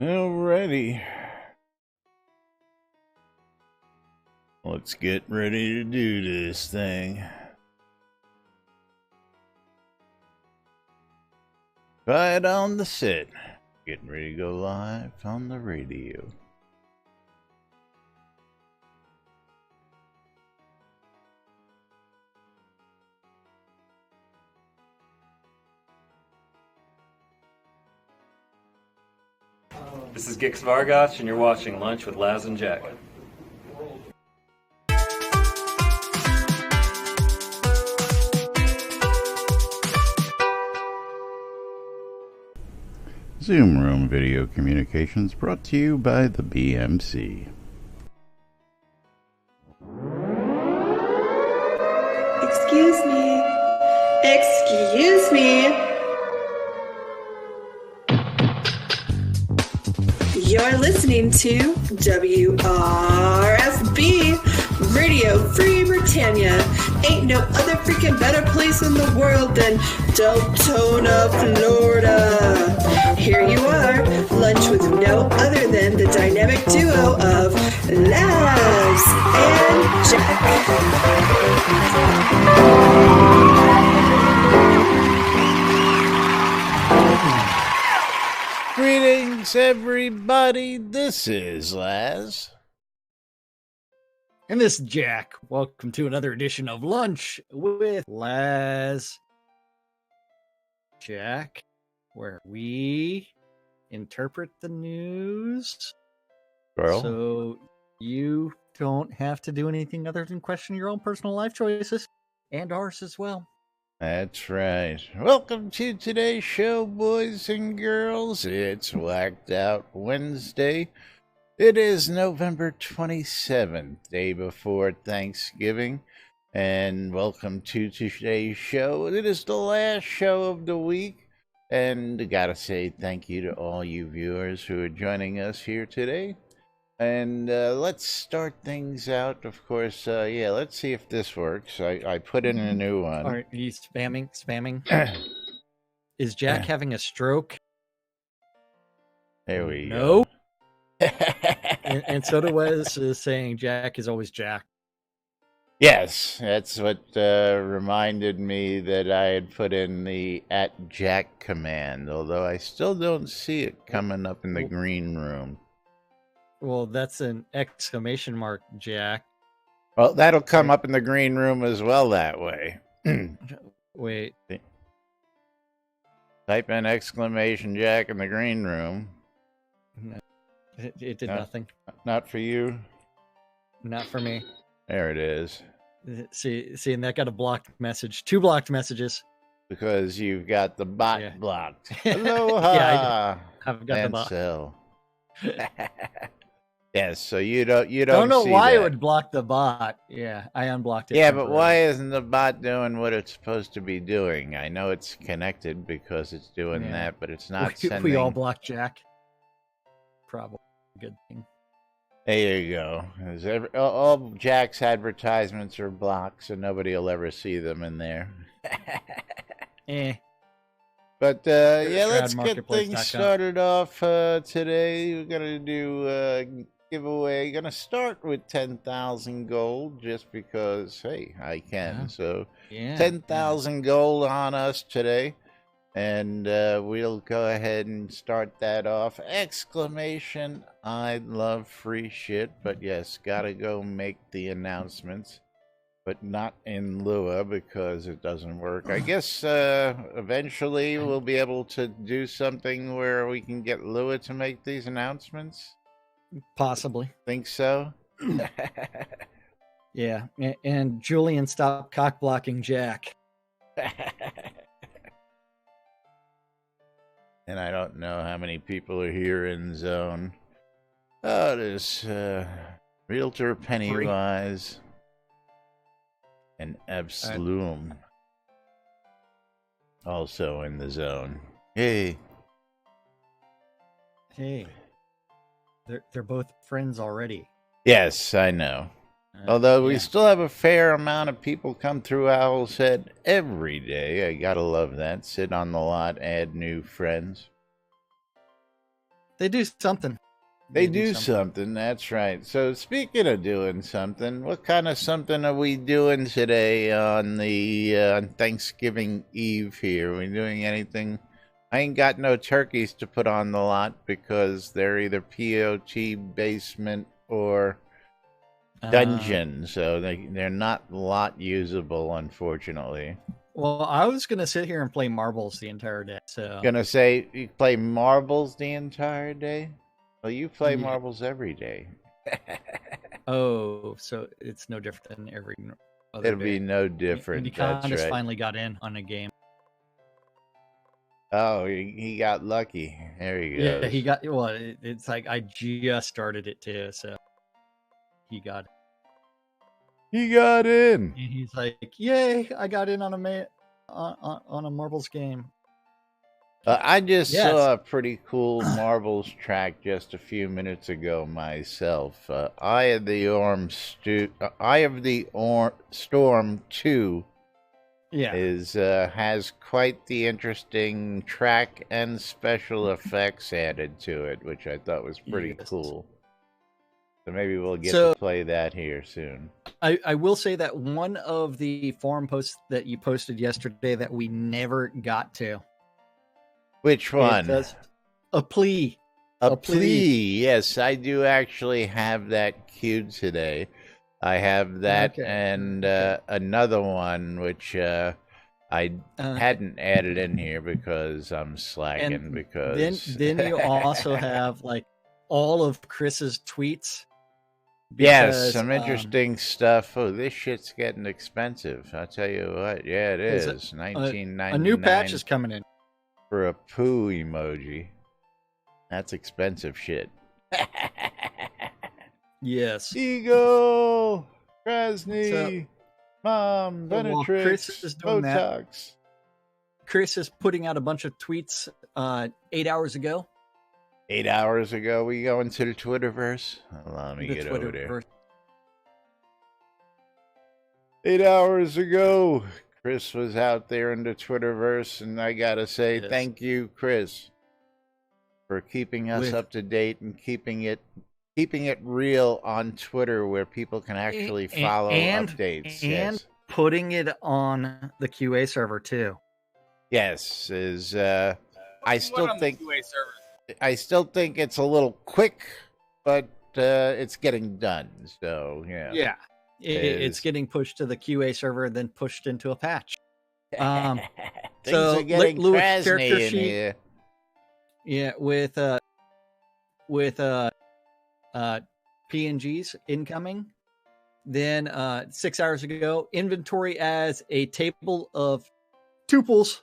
Alrighty. Let's get ready to do this thing. Right on the set. Getting ready to go live on the radio. This is Gix Vargas, and you're watching Lunch with Laz and Jack. Zoom Room Video Communications brought to you by the BMC. Excuse me. Excuse me. You're listening to WRFB Radio Free Britannia. Ain't no other freaking better place in the world than Deltona, Florida. Here you are, lunch with no other than the dynamic duo of Laz and Jack. Greetings, everybody. This is Laz. And this is Jack. Welcome to another edition of Lunch with Laz. Jack, where we interpret the news. Well, So you don't have to do anything other than question your own personal life choices and ours as well. that's right. Welcome to today's show, boys and girls. It's Whacked Out Wednesday. It is November 27th, day before Thanksgiving. And welcome to today's show. It is the last show of the week. And I gotta say thank you to all you viewers who are joining us here today. And let's start things out. Of course, let's see if this works. I put in a new one. Are you spamming? Is Jack having a stroke? There we No. go. And so do Wes is saying Jack is always Jack. Yes, that's what reminded me that I had put in the @Jack command, although I still don't see it coming up in the green room. Well, that's an exclamation mark, Jack. Well, that'll come up in the green room as well that way. Wait. Type in exclamation Jack in the green room. No, it did No. nothing. Not for you. Not for me. There it is. See, and that got a blocked message. 2 blocked messages. Because you've got the bot Yeah. blocked. Aloha. Yeah, I've got the and bot. so. Yes, so you don't Don't know see why that. it would block the bot. Yeah, I unblocked it. Yeah, but why isn't the bot doing what it's supposed to be doing? I know it's connected because it's doing Yeah. that, but it's not we, sending. we all blocked Jack. Probably a good thing. There you go. All Jack's advertisements are blocked, so nobody will ever see them in there. But let's get things started off today. We're gonna do a giveaway. Gonna start with 10,000 gold, just because hey, I can. Yeah. So Yeah. 10,000 gold on us today, and we'll go ahead and start that off. Exclamation! I love free shit, but yes, gotta go make the announcements. But not in Lua because it doesn't work. I guess eventually we'll be able to do something where we can get Lua to make these announcements. Possibly. Think so? Yeah. And Julian stopped cock blocking Jack. And I don't know how many people are here in zone. Oh, there's Realtor Pennywise. And Absalom also in the zone. Hey. Hey. They're both friends already. Yes, I know. Although we still have a fair amount of people come through Owl's Head every day. I gotta love that. Sit on the lot, add new friends. They do something. They do something, that's right. So speaking of doing something, what kind of something are we doing today on the on Thanksgiving Eve here? Are we doing anything? I ain't got no turkeys to put on the lot because they're either POT basement or dungeon, so they're not lot usable, unfortunately. Well, I was gonna sit here and play marbles the entire day. So Gonna say you play marbles the entire day? Well, you play Yeah. marbles every day. Oh, so it's no different than every other It'll day. be no different. And That's Candace right. finally got in on a game. Oh, he got lucky. There he goes. Yeah, he got. Well, it's like I just started it too, so he got. He got in. And he's like, "Yay! I got in on a marbles game." I just Yes. saw a pretty cool marbles track just a few minutes ago myself. Eye of the Storm 2 Yeah, has quite the interesting track and special effects added to it, which I thought was pretty Yes. cool. So maybe we'll get So- to play that here soon. I will say that one of the forum posts that you posted yesterday that we never got to. Which one? It does a plea. A plea. Yes, I do actually have that queued today. I have that Okay. and another one which I hadn't added in here because I'm slacking. And because then you also have like all of Chris's tweets. yes, because, some interesting stuff. Oh, this shit's getting expensive. I'll tell you what. Yeah, it Is it- is. $19.99 a new patch is coming in. for a poo emoji. That's expensive shit. Yes. Eagle, Krasny, So- Mom, so while Benetrix, Chris is doing that- Botox. Chris is putting out a bunch of tweets 8 hours ago. 8 hours ago, we go into the Twitterverse. Hold on, let me The get over there. Twitterverse. 8 hours ago, Chris was out there in the Twitterverse, and I gotta say, Yes. thank you, Chris, for keeping us With- up to date and keeping it real on Twitter, where people can actually follow updates. And Yes. putting it on the QA server too. Yes, I still on the think QA server. it's a little quick, but it's getting done. So yeah, Yeah. It's Is- getting pushed to the QA server, then pushed into a patch. Things so, are getting Lewis Krasny character in sheet- here. Yeah, with PNGs incoming. Then 6 hours ago, inventory as a table of tuples.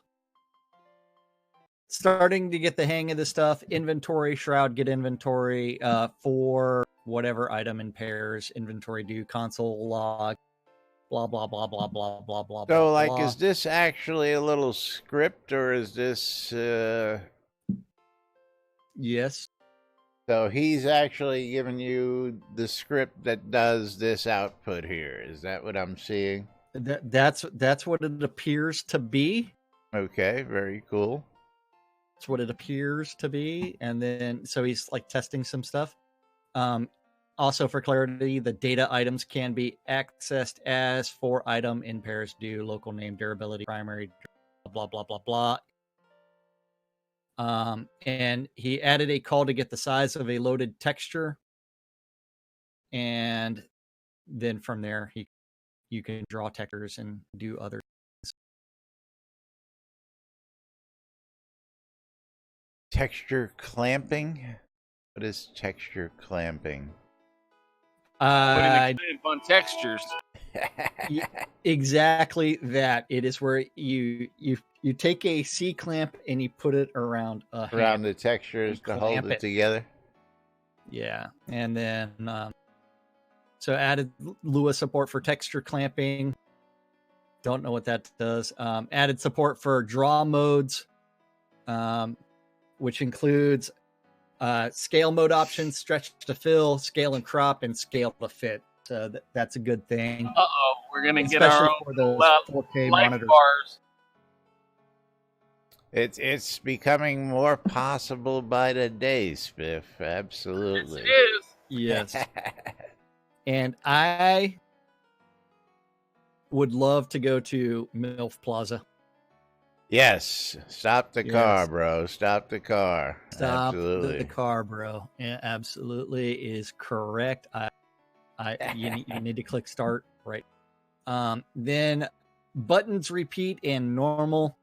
Starting to get the hang of this stuff. Inventory, Shroud, get inventory for whatever item in pairs. Inventory do console log. Blah blah blah blah blah blah blah. So, like, blah. is this actually a little script, or is this? Yes. So he's actually giving you the script that does this output here. Is that what I'm seeing? That's what it appears to be. Okay, very cool. That's what it appears to be. And then so he's like testing some stuff. Also for clarity, the data items can be accessed as for item in pairs do local name durability primary blah blah blah blah. And he added a call to get the size of a loaded texture. And then from there you can draw textures and do other Texture clamping? What is texture clamping? Putting a clamp on textures. Exactly that. It is where you take a C clamp and you put it around a hand. Around the textures to hold clamp it it. together? Yeah, and then so added Lua support for texture clamping. Don't know what that does. Added support for draw modes, which includes scale mode options, stretch to fill, scale and crop, and scale to fit. So that's a good thing. We're gonna get Especially our for own those life 4K life monitors. bars. It's becoming more possible by the day, Spiff. Yes, Absolutely. it is. Yes. And I would love to go to MILF Plaza. Yes. Stop the Yes. car, bro. Stop the car. Stop Absolutely. the car, bro. Yeah, absolutely is correct. You need to click start right. Then buttons repeat and normal.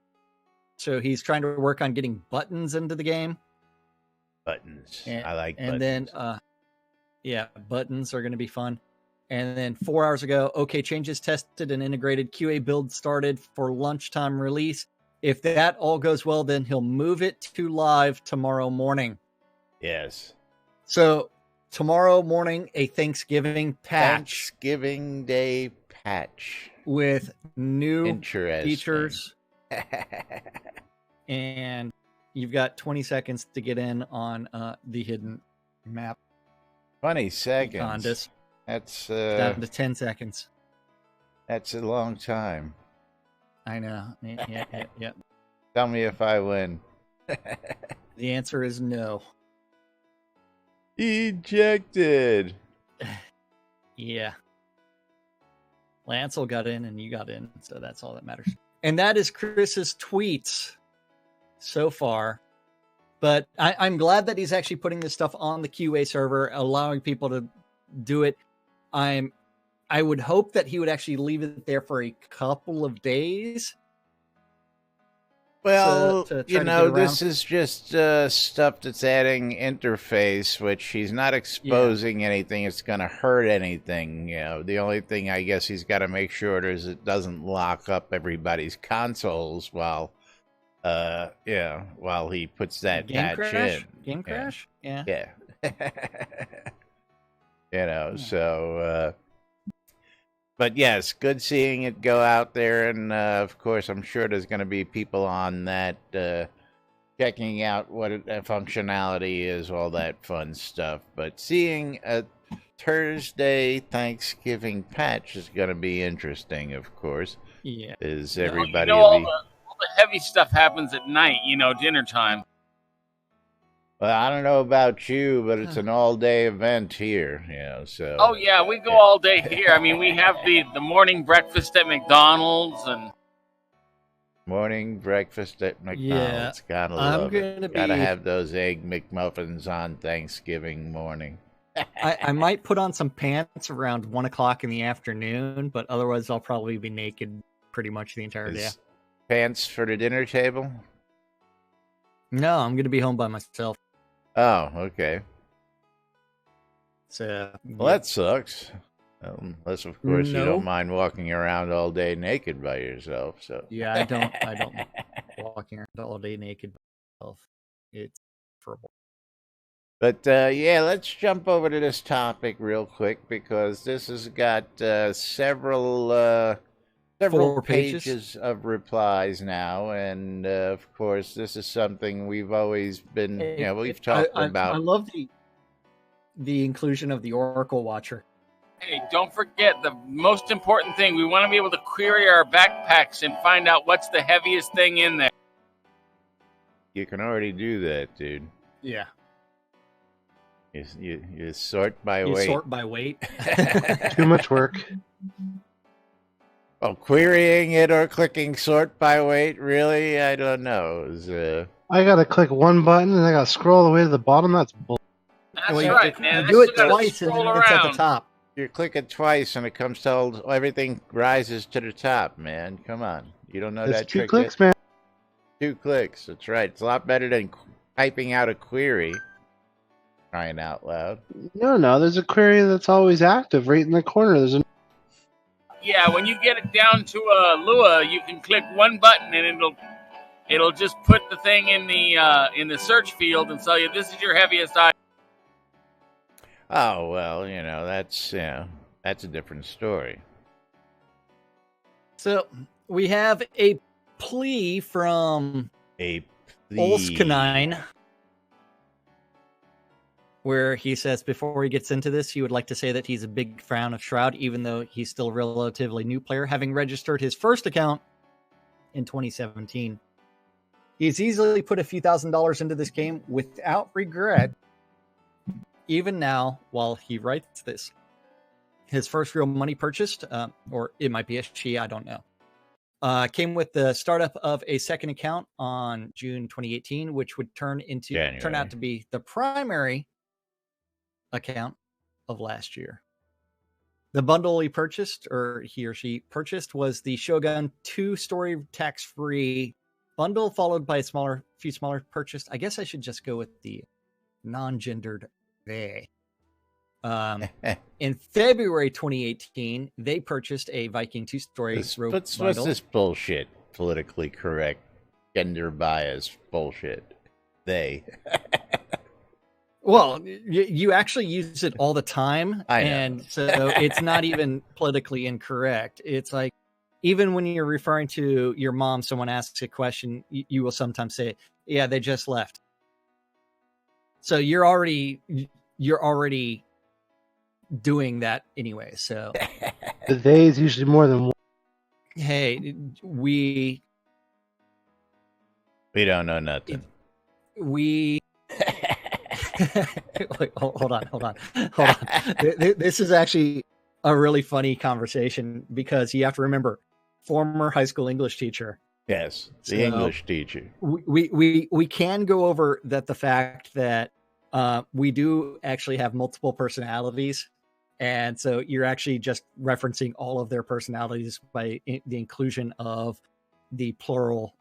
So he's trying to work on getting buttons into the game. Buttons. And, I like and buttons. then yeah, buttons are going to be fun. And then 4 hours ago, OK changes tested and integrated QA build started for lunchtime release. If that all goes well, then he'll move it to live tomorrow morning. Yes. So tomorrow morning, a Thanksgiving patch. Thanksgiving Day patch. With new Interesting. features. And you've got 20 seconds to get in on the hidden map. 20 seconds. Condis. That's Down to 10 seconds. That's a long time. I know. Yeah. Tell me if I win. The answer is no. Ejected. Yeah. Lancel got in and you got in, so that's all that matters. And that is Chris's tweets so far. But I'm glad that he's actually putting this stuff on the QA server, allowing people to do it. I would hope that he would actually leave it there for a couple of days. Well, to you try to know, get this around. is just stuff that's adding interface, which he's not exposing anything. It's going to hurt anything. You know, the only thing I guess he's got to make sure is it doesn't lock up everybody's consoles while he puts that Game patch crash? in. Game crash? Yeah. Yeah. You know, so but yes, good seeing it go out there, and of course I'm sure there's going to be people on that checking out what functionality is, all that fun stuff. But seeing a Thursday Thanksgiving patch is going to be interesting, of course. Yeah. Is everybody all the heavy stuff happens at night, dinner time. Well, I don't know about you, but it's an all-day event here, so... Oh, yeah, we go all day here. I mean, we have the morning breakfast at McDonald's and... Morning breakfast at McDonald's. Gotta love it. Gotta have those Egg McMuffins on Thanksgiving morning. I might put on some pants around 1 o'clock in the afternoon, but otherwise I'll probably be naked pretty much the entire day. Pants for the dinner table? No, I'm going to be home by myself. Oh, okay. So, well, that sucks. Unless, of course, you don't mind walking around all day naked by yourself. So yeah, I don't walking around all day naked by myself. It's preferable. But yeah, let's jump over to this topic real quick because this has got several 4 pages of replies now, and of course, this is something we've always been, we've talked about. I love the inclusion of the Oracle Watcher. Hey, don't forget the most important thing. We want to be able to query our backpacks and find out what's the heaviest thing in there. You can already do that, dude. Yeah. You sort by weight. Sort by weight. Too much work. Oh, querying it or clicking sort by weight? Really? I don't know. I gotta click one button and I gotta scroll all the way to the bottom. That's bull. That's right, man. You do it twice and it's at the top. You click it twice and it comes to everything rises to the top, man. Come on. You don't know It's that 2 trick clicks, yet? man. 2 clicks. That's right. It's a lot better than typing out a query. Crying out loud. No. There's a query that's always active right in the corner. Yeah, when you get it down to Lua, you can click one button and it'll just put the thing in the search field and tell you this is your heaviest item. Oh well, that's a different story. So we have a plea from Olskanine, where he says before he gets into this, he would like to say that he's a big fan of Shroud, even though he's still a relatively new player, having registered his first account in 2017. He's easily put a few $1,000s into this game without regret, even now while he writes this. His first real money purchased, or it might be a she, I don't know, came with the startup of a second account on June 2018, which would turn out to be the primary account of last year. The bundle he purchased, or he or she purchased, was the Shogun 2-story tax-free bundle, followed by a few smaller purchased. I guess I should just go with the non-gendered they. In February 2018, they purchased a Viking 2-story rope What's bundle. this bullshit? Politically correct, gender bias bullshit. They. Well, you actually use it all the time, I know. and so it's not even politically incorrect. It's like, even when you're referring to your mom, someone asks a question, you will sometimes say, "Yeah, they just left." So you're already doing that anyway. So The they is usually more than one. hey, we don't know nothing. Wait, hold on. This is actually a really funny conversation because you have to remember, former high school English teacher. Yes, the English teacher. We can go over the fact that we do actually have multiple personalities, and so you're actually just referencing all of their personalities by the inclusion of the plural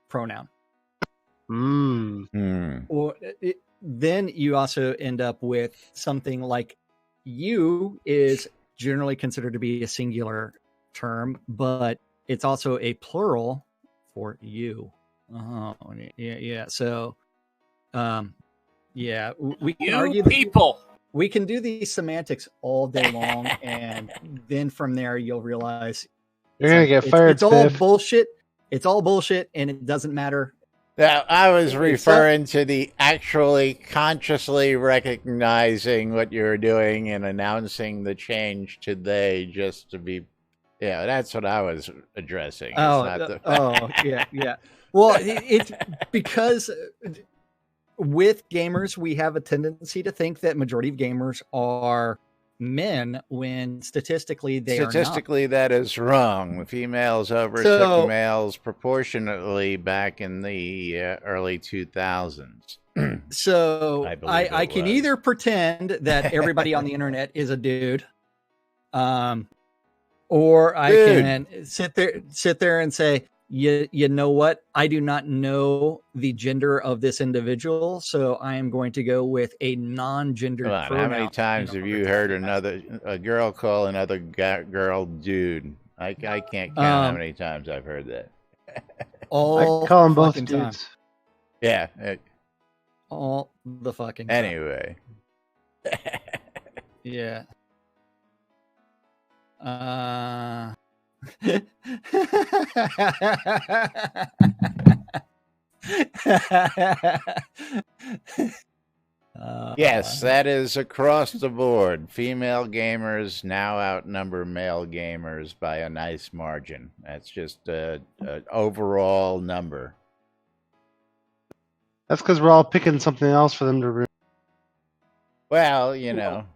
pronoun. Or then you also end up with something like you is generally considered to be a singular term, but it's also a plural for you. Oh, yeah. So, yeah, we can argue people. We can do these semantics all day long, and then from there you'll realize You're gonna get fired. It's all bullshit. It's all bullshit, and it doesn't matter. Now, I was referring to the actually consciously recognizing what you're doing and announcing the change to they, just to be, yeah, that's what I was addressing. Yeah. Well, it's because with gamers, we have a tendency to think that majority of gamers are men when statistically they are not. Statistically, that is wrong. Females overtook males proportionately back in the early 2000s. So I can either pretend that everybody on the internet is a dude, or I can sit there and say, you know what? I do not know the gender of this individual, so I am going to go with a non-gendered pronoun. How many times have you heard a girl call another girl dude? I can't count how many times I've heard that. I call them both dudes. Time. Yeah. All the fucking time. Anyway. Yeah. Yes, that is across the board. Female gamers now outnumber male gamers by a nice margin. That's just an overall number. That's because we're all picking something else for them to read. Well, you know.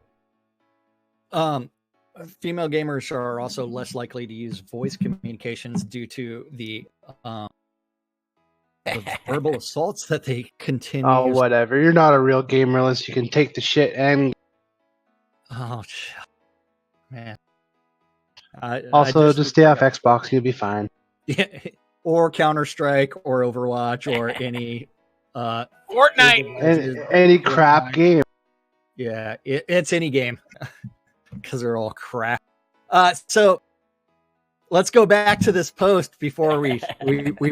Female gamers are also less likely to use voice communications due to the verbal assaults that they continue. Oh, whatever. You're not a real gamer unless you can take the shit and... Oh, man. Also, just stay off Xbox. You'll be fine. Yeah, or Counter-Strike, or Overwatch, or any... Fortnite! Any crap game. Yeah, it's any game. Because they're all crap. So let's go back to this post before we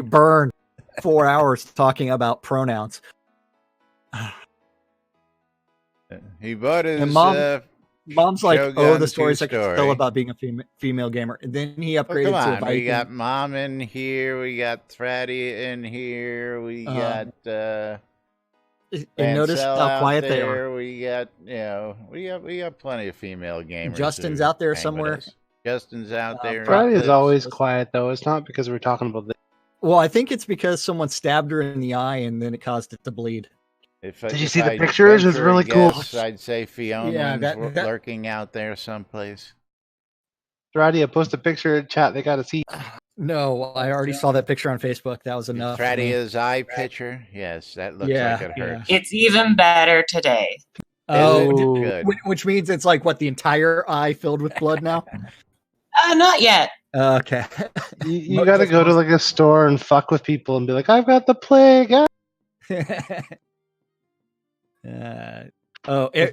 burn 4 hours talking about pronouns. He bought his mom's like, Shogun the stories I can two-story. tell about being a female gamer. And then he upgraded come to on. a Viking. We got Mom in here. We got Thraddy in here. We got and notice how quiet they are. We got, we got plenty of female gamers. Justin's out there somewhere. Justin's out there. Friday is always quiet, though. It's not because we're talking about this. Well, I think it's because someone stabbed her in the eye and then it caused it to bleed. Did you see the pictures? It's really cool. I'd say Fiona lurking out there someplace. Thradia, post a picture in chat. They got to see. No, I already saw that picture on Facebook. That was enough. Thradia's eye picture? Yes, that looks like it hurts. It's even better today. Oh, good. Which means it's like, what, the entire eye filled with blood now? Not yet. Okay. You got to go to like a store and fuck with people and be like, I've got the plague.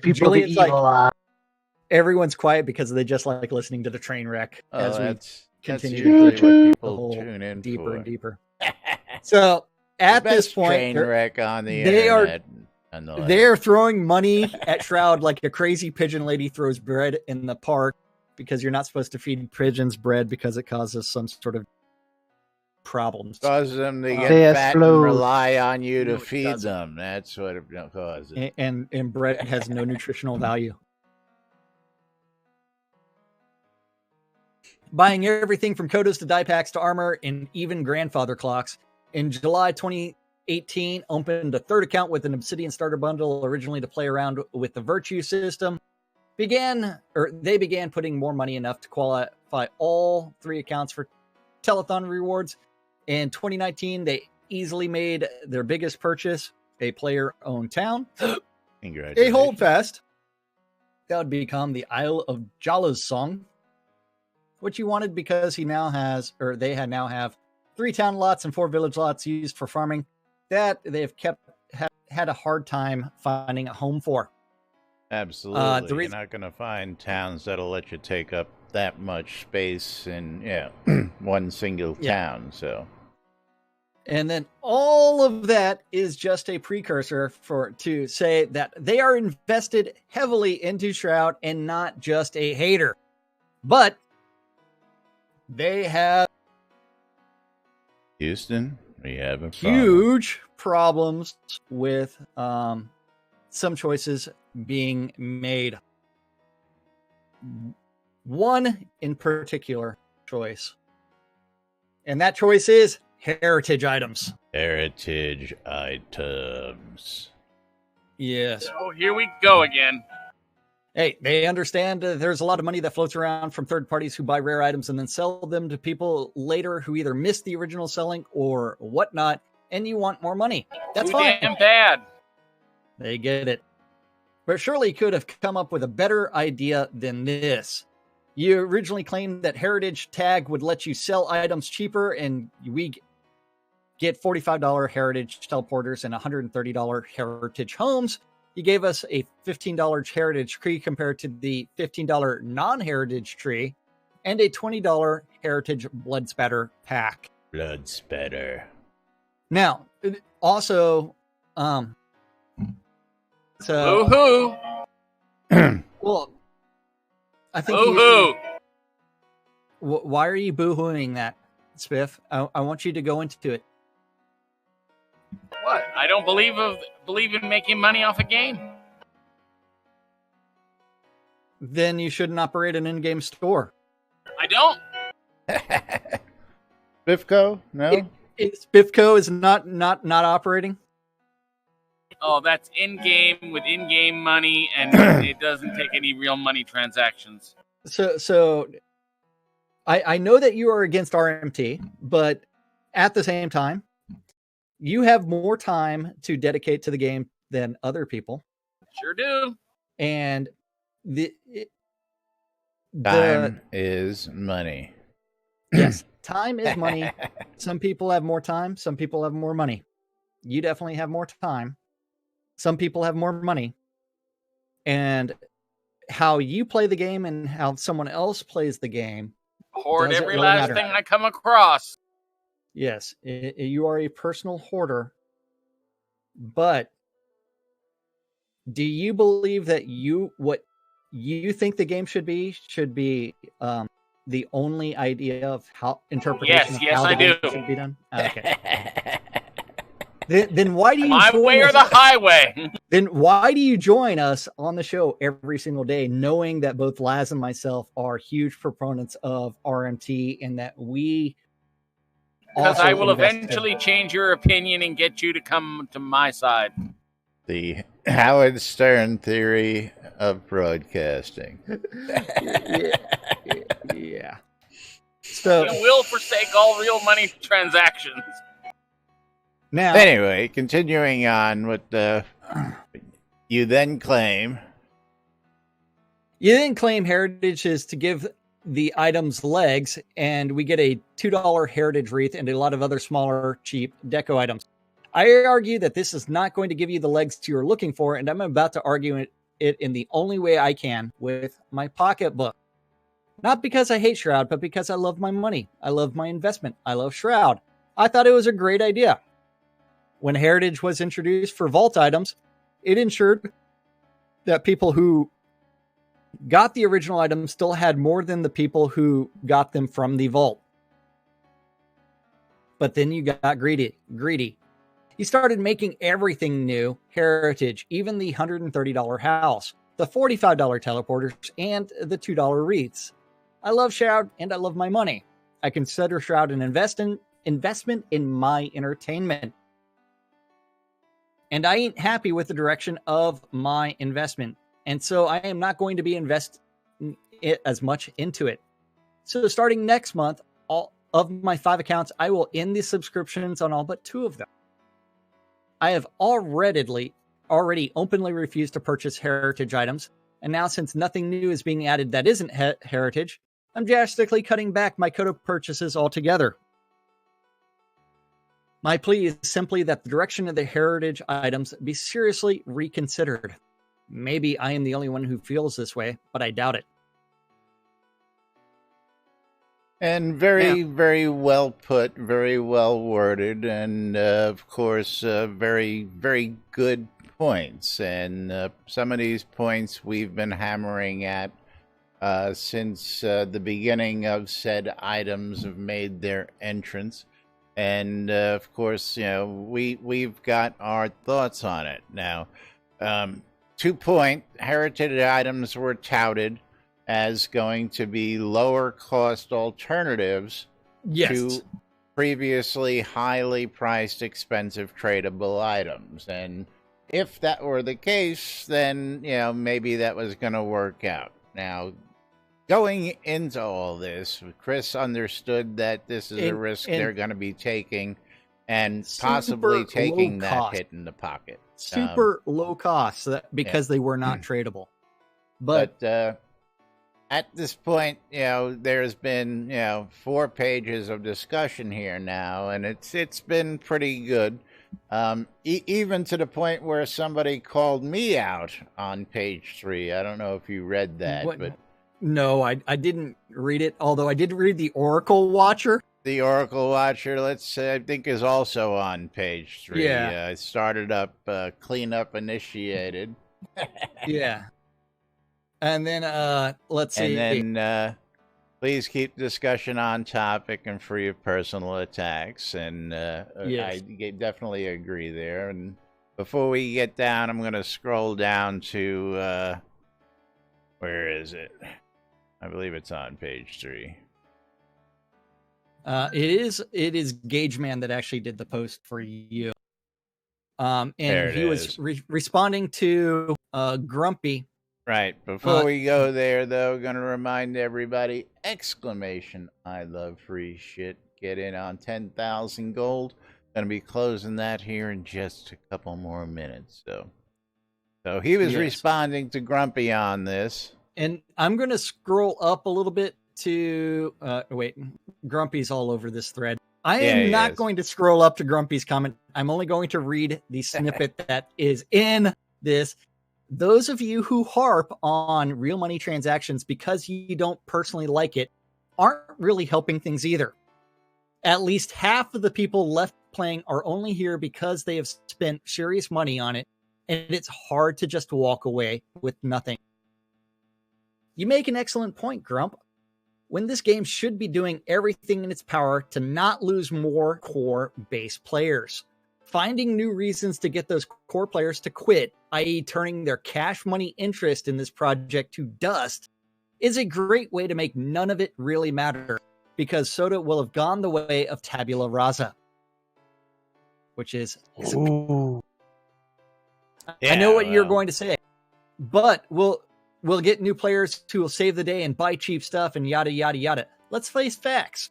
People Julian's like, everyone's quiet because they just like listening to the train wreck as we continue to people tune in deeper and deeper. So at this point, train wreck on the internet. They are throwing money at Shroud like a crazy pigeon lady throws bread in the park, because you're not supposed to feed pigeons bread because it causes some sort of problems. Causes them to get fat and rely on you to feed them. That's what it causes. And bread has no nutritional value. Buying everything from Kodos to dye packs to armor and even grandfather clocks. In July 2018, opened a third account with an Obsidian starter bundle, originally to play around with the Virtue system. They began putting more money enough to qualify all 3 accounts for telethon rewards. In 2019, they easily made their biggest purchase, a player-owned town, a holdfast that would become the Isle of Jala's song, which he wanted because they now have 3 town lots and 4 village lots used for farming that they have had a hard time finding a home for. Absolutely. You're not going to find towns that'll let you take up that much space in one single town. So, and then all of that is just a precursor to say that they are invested heavily into Shroud and not just a hater. But they have Houston, we have huge problems with some choices being made. One in particular choice, and that choice is heritage items. Heritage items. Yes. So here we go again. Hey, they understand there's a lot of money that floats around from third parties who buy rare items and then sell them to people later who either missed the original selling or whatnot, and you want more money. That's fine. Damn bad. They get it. But surely you could have come up with a better idea than this. You originally claimed that Heritage Tag would let you sell items cheaper, and we get $45 Heritage Teleporters and $130 Heritage Homes. You gave us a $15 Heritage Tree compared to the $15 non-Heritage Tree, and a $20 Heritage Blood Spatter Pack. Blood Spatter. Now, also, so, boo-hoo. Well, I think boo-hoo. Why are you boo-hooing that, Spiff? I want you to go into it. What? I don't believe in making money off a game. Then you shouldn't operate an in-game store. I don't. Spiffco? No. Spiffco is not operating. Oh, that's in-game with in-game money, and it doesn't take any real money transactions. So I know that you are against RMT, but at the same time, you have more time to dedicate to the game than other people. Sure do. And time is money. Yes, time is money. Some people have more time. Some people have more money. You definitely have more time. Some people have more money. And how you play the game and how someone else plays the game. Hoard every last thing I come across. Yes, you are a personal hoarder. But do you believe that what you think the game should be the only idea of how interpretation of how the game should be done? Okay. Then why do you my way or the highway? Then why do you join us on the show every single day, knowing that both Laz and myself are huge proponents of RMT and that we Because also I will invested. eventually change your opinion and get you to come to my side. The Howard Stern theory of broadcasting. Yeah. So You will forsake all real money transactions. now, Anyway, continuing on with you then claim. you then claim heritage is to give the items legs, and we get a $2 heritage wreath and a lot of other smaller, cheap deco items. I argue that this is not going to give you the legs you're looking for, and I'm about to argue it in the only way I can, with my pocketbook. Not because I hate Shroud, but because I love my money. I love my investment. I love Shroud. I thought it was a great idea. When heritage was introduced for vault items, it ensured that people who got the original item still had more than the people who got them from the vault. But then you got greedy. You started making everything new heritage, even the $130 house, the $45 teleporters, and the $2 wreaths. I love Shroud and I love my money. I consider Shroud an investment in my entertainment. And I ain't happy with the direction of my investment. And so I am not going to be investing as much into it. So starting next month, all of my 5 accounts, I will end the subscriptions on all but 2 of them. I have already openly refused to purchase heritage items. And now since nothing new is being added that isn't heritage, I'm drastically cutting back my Kodo purchases altogether. My plea is simply that the direction of the heritage items be seriously reconsidered. Maybe I am the only one who feels this way, but I doubt it. And very well put, very well worded, and of course, very, very good points. And some of these points we've been hammering at since the beginning of said items have made their entrance. And of course, we've got our thoughts on it. Now, 2 point, heritage items were touted as going to be lower cost alternatives to previously highly priced, expensive tradable items. And if that were the case, then, maybe that was going to work out. Now, going into all this, Chris understood that this is a risk they're going to be taking and possibly taking that hit in the pocket. Super low cost because they were not tradable. But at this point, there's been, 4 pages of discussion here now, and it's been pretty good. Even to the point where somebody called me out on page 3. I don't know if you read that, but no, I didn't read it. Although I did read the Oracle Watcher. The Oracle Watcher, I think, is also on page 3. Yeah, it started up cleanup initiated. Yeah. And then, let's see. And then, please keep discussion on topic and free of personal attacks. And yes. I definitely agree there. And before we get down, I'm going to scroll down to, where is it? I believe it's on page 3. It is Gage Man that actually did the post for you. And he was responding to Grumpy. Right. Before we go there, though, going to remind everybody, I love free shit. Get in on 10,000 gold. Going to be closing that here in just a couple more minutes. So he was responding to Grumpy on this. And I'm going to scroll up a little bit to, wait, Grumpy's all over this thread. I am not going to scroll up to Grumpy's comment. I'm only going to read the snippet that is in this. Those of you who harp on real money transactions because you don't personally like it aren't really helping things either. At least half of the people left playing are only here because they have spent serious money on it, and it's hard to just walk away with nothing. You make an excellent point, Grump. When this game should be doing everything in its power to not lose more core base players. Finding new reasons to get those core players to quit, i.e. turning their cash money interest in this project to dust, is a great way to make none of it really matter. because soda will have gone the way of tabula rasa, which is Ooh. I know what you're well, going to say, but we'll get new players who will save the day and buy cheap stuff and yada yada yada. Let's face facts.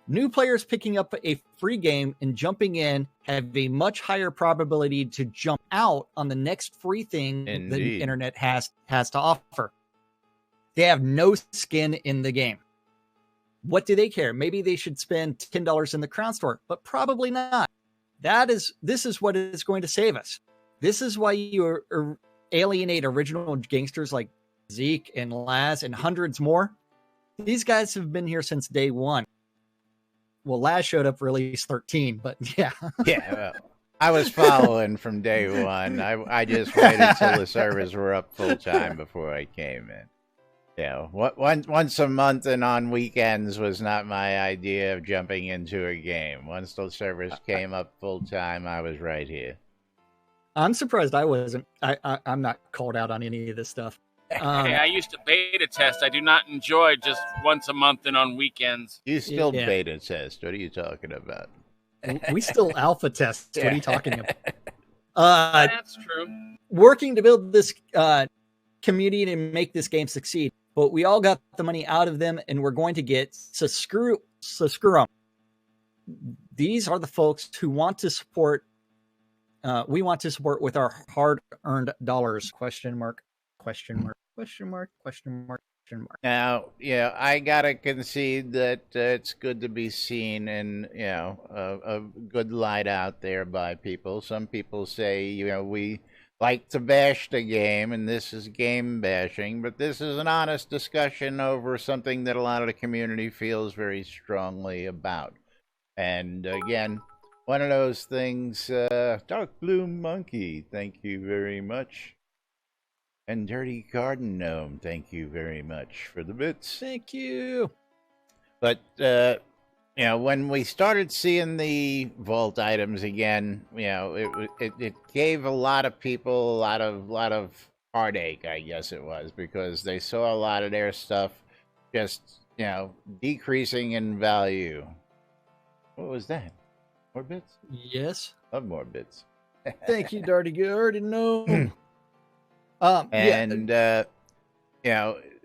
New players picking up a free game and jumping in have a much higher probability to jump out on the next free thing the Indeed. internet has to offer. They have no skin in the game. What do they care? Maybe they should spend $10 in the Crown Store, but probably not. This is what is going to save us. This is why you alienate original gangsters like Zeke and Laz and hundreds more. These guys have been here since day one. Well, Laz showed up for release 13, but yeah. Yeah, well, I was following from day one. I just waited till the servers were up full time before I came in. Yeah, once a month and on weekends was not my idea of jumping into a game. Once the servers came up full time, I was right here. I'm surprised I wasn't. I'm not called out on any of this stuff. Hey, I used to beta test. I do not enjoy just once a month and on weekends. You still Yeah. beta test. What are you talking about? We still alpha test. What are you talking about? That's true. Working to build this community and make this game succeed, but we all got the money out of them, and we're going to get so screw them. These are the folks who want to support. We want to support with our hard-earned dollars. Question mark. Question mark. Question mark. Question mark. Question mark. Now, yeah, I gotta concede that it's good to be seen in, a good light out there by people. Some people say, we like to bash the game, and this is game bashing, but this is an honest discussion over something that a lot of the community feels very strongly about. And again, one of those things, Dark Blue Monkey, thank you very much. And Dirty Garden Gnome, thank you very much for the bits. Thank you. But, when we started seeing the vault items again, it gave a lot of people a lot of heartache, I guess it was, because they saw a lot of their stuff just, decreasing in value. What was that? More bits? Yes. Love more bits. Thank you, Dirty Garden Gnome.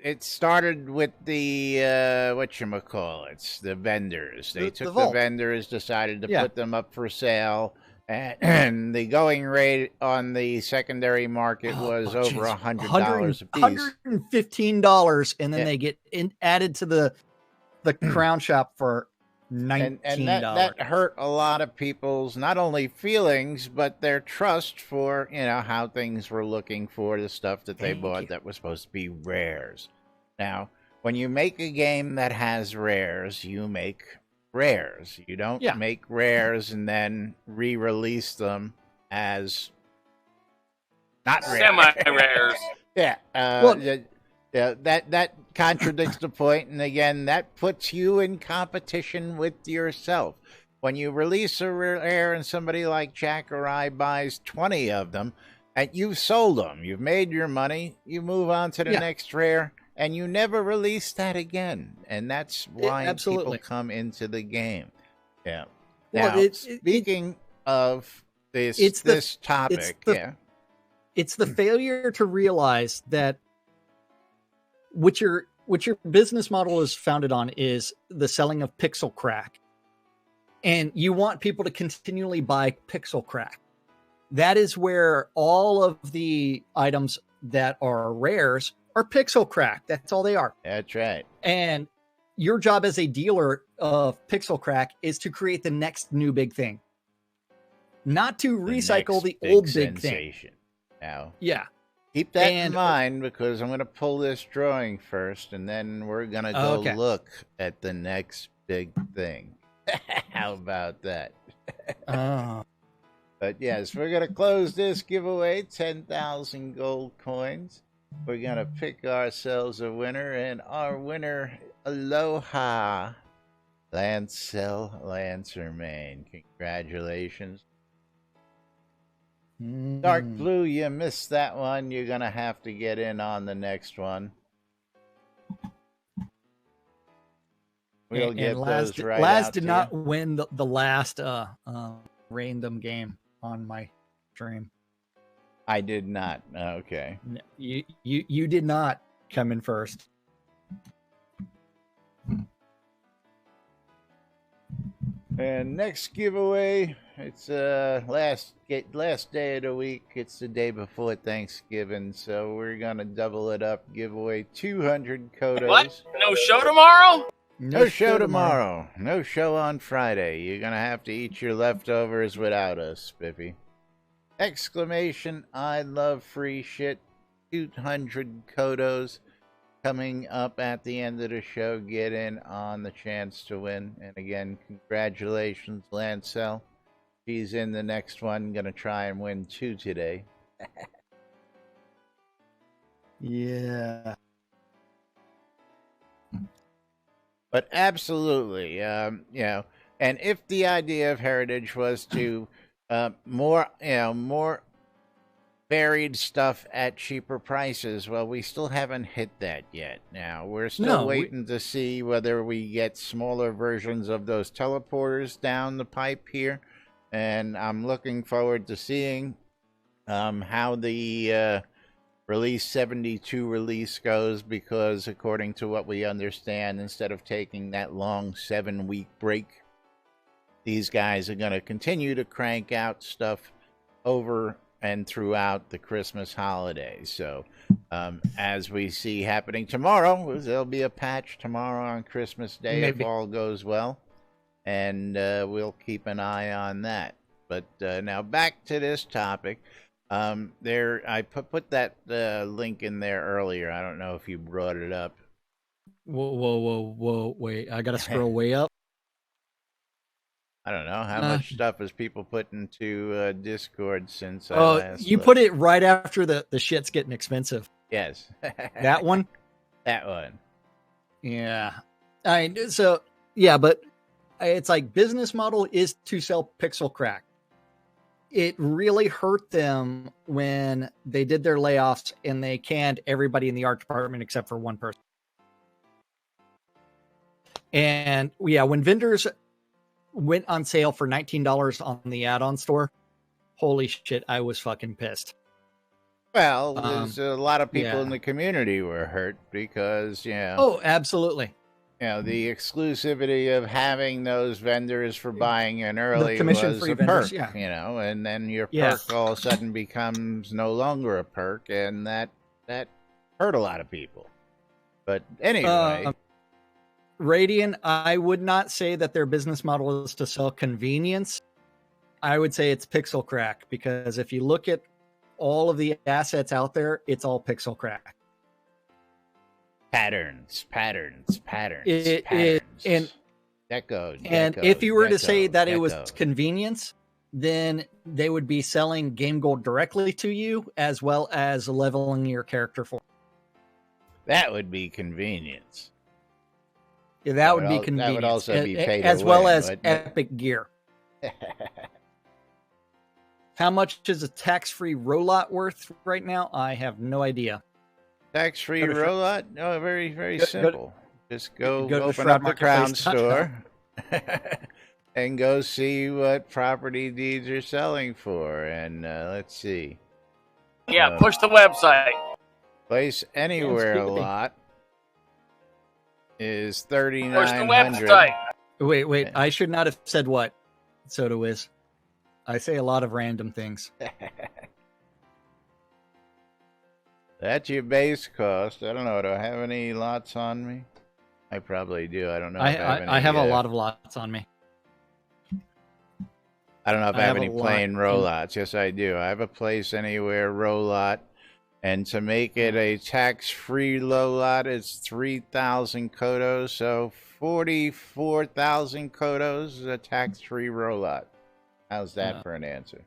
It started with the whatchamacallits, the vendors. They took the vault. vendors, decided to put them up for sale, and the going rate on the secondary market was over $100 a piece. $115, and then they get added to the crown shop for $19. And that hurt a lot of people's not only feelings but their trust for how things were looking for the stuff that they bought that was supposed to be rares. Now, when you make a game that has rares, you make rares. You don't make rares and then re-release them as not rares. Semi-rares. That contradicts the point, and again, that puts you in competition with yourself. When you release a rare and somebody like Jack or I buys 20 of them, and you've sold them, you've made your money, you move on to the next rare, and you never release that again. And that's why people come into the game. Yeah. Now, speaking of this topic, it's the failure to realize that what your business model is founded on is the selling of pixel crack. And you want people to continually buy pixel crack. That is where all of the items that are rares are pixel crack. That's all they are. That's right. And your job as a dealer of pixel crack is to create the next new big thing. Not to recycle the old big thing. Now. Yeah. Keep that in mind, because I'm going to pull this drawing first, and then we're going to go look at the next big thing. How about that? But yes, we're going to close this giveaway, 10,000 gold coins. We're going to pick ourselves a winner, and our winner, Aloha, Lancel Lancermain. Congratulations. Dark Blue, you missed that one. You're going to have to get in on the next one. We'll get those right Laz out did to not you. win the last random game on my stream. I did not. Okay. You did not come in first. And next giveaway, it's last day of the week. It's the day before Thanksgiving, so we're gonna double it up. Give away 200 Kodos. What? No show tomorrow? No show tomorrow. No show on Friday. You're gonna have to eat your leftovers without us, Spiffy. Exclamation! I love free shit. 200 Kodos. Coming up at the end of the show, get in on the chance to win. And again, congratulations, Lancel. She's in the next one. Gonna try and win 2 today. Yeah. But absolutely, you know, and if the idea of Heritage was to more varied stuff at cheaper prices, well, we still haven't hit that yet. Now, we're still waiting to see whether we get smaller versions of those teleporters down the pipe here. And I'm looking forward to seeing how the Release 72 release goes, because according to what we understand, instead of taking that long 7-week break, these guys are going to continue to crank out stuff over and throughout the Christmas holidays. So as we see happening tomorrow, there'll be a patch tomorrow on Christmas Day if all goes well, and we'll keep an eye on that. But now back to this topic. I put that link in there earlier. I don't know if you brought it up. Whoa, wait, I gotta scroll way up. I don't know how much stuff has people put into Discord since I last you looked. put it right after the shit's getting expensive. Yes. That one? That one. Yeah. But it's like business model is to sell pixel crack. It really hurt them when they did their layoffs and they canned everybody in the art department except for one person. And yeah, when vendors went on sale for $19 on the add-on store, holy shit, I was fucking pissed. Well, there's a lot of people in the community were hurt because, Oh, absolutely. The exclusivity of having those vendors for buying in early was a vendors, perk, and then your perk all of a sudden becomes no longer a perk, and that hurt a lot of people. But anyway. Radian, I would not say that their business model is to sell convenience. I would say it's pixel crack, because if you look at all of the assets out there, it's all pixel crack. Patterns. And Deco, if you were to say that it was convenience, then they would be selling game gold directly to you, as well as leveling your character for. That would be convenience. Yeah, that would be convenient. That would also be pay to as win, well as epic gear. How much is a tax-free rollout worth right now? I have no idea. Tax-free rollout? No, very, very simple. Just go open Shroud up the Crown store and go see what property deeds are selling for. And let's see. Yeah, push the website. Place anywhere lot is $3,900. Push the website. Wait. I should not have said what. Soda Wiz. I say a lot of random things. That's your base cost. I don't know. Do I have any lots on me? I probably do. I don't know. I have a lot of lots on me. I don't know if I have any plain rollouts. Yes, I do. I have a place anywhere rollout. And to make it a tax-free low lot, it's 3,000 Kodos. So 44,000 Kodos is a tax-free rollout. How's that for an answer?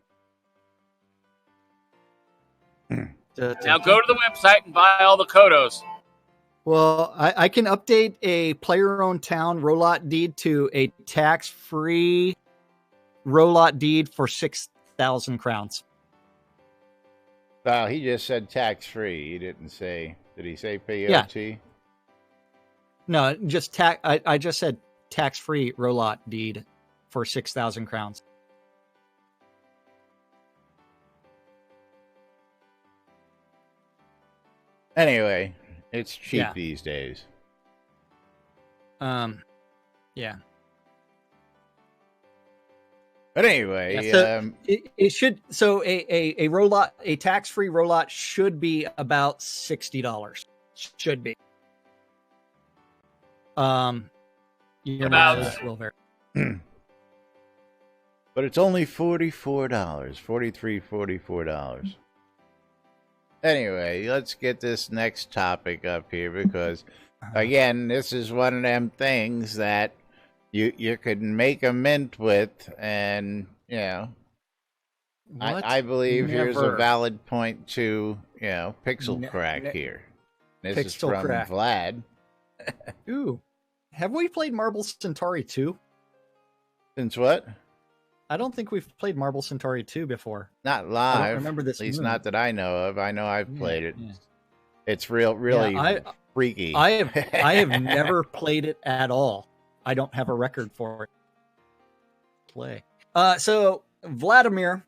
Now go to the website and buy all the Kodos. Well, I can update a player-owned town rollout deed to a tax-free rollout deed for 6,000 crowns. Well, he just said tax-free. He didn't say, did he say POT? Yeah. No, just tax. I just said tax-free rolot deed for 6,000 crowns. Anyway, it's cheap Yeah. these days. Yeah. But anyway, Yeah, so it should, so a rolot, a tax-free rolot should be about $60. Should be. Your About- mileage will vary. but it's only $44, $44. Anyway, let's get this next topic up here because, again, this is one of them things that you could make a mint with, and you know, I believe here's a Never. valid point to pixel Ne- crack ne- here. This is Pixel from crack. Vlad. Ooh. Have we played Marble Centauri 2? Since what? I don't think we've played Marble Centauri 2 before. Not live. remember this At least moon. not that I know of. I know I've played it. Yeah. It's really Yeah, freaky. I have never played it at all. I don't have a record for it. Play. So Vladimir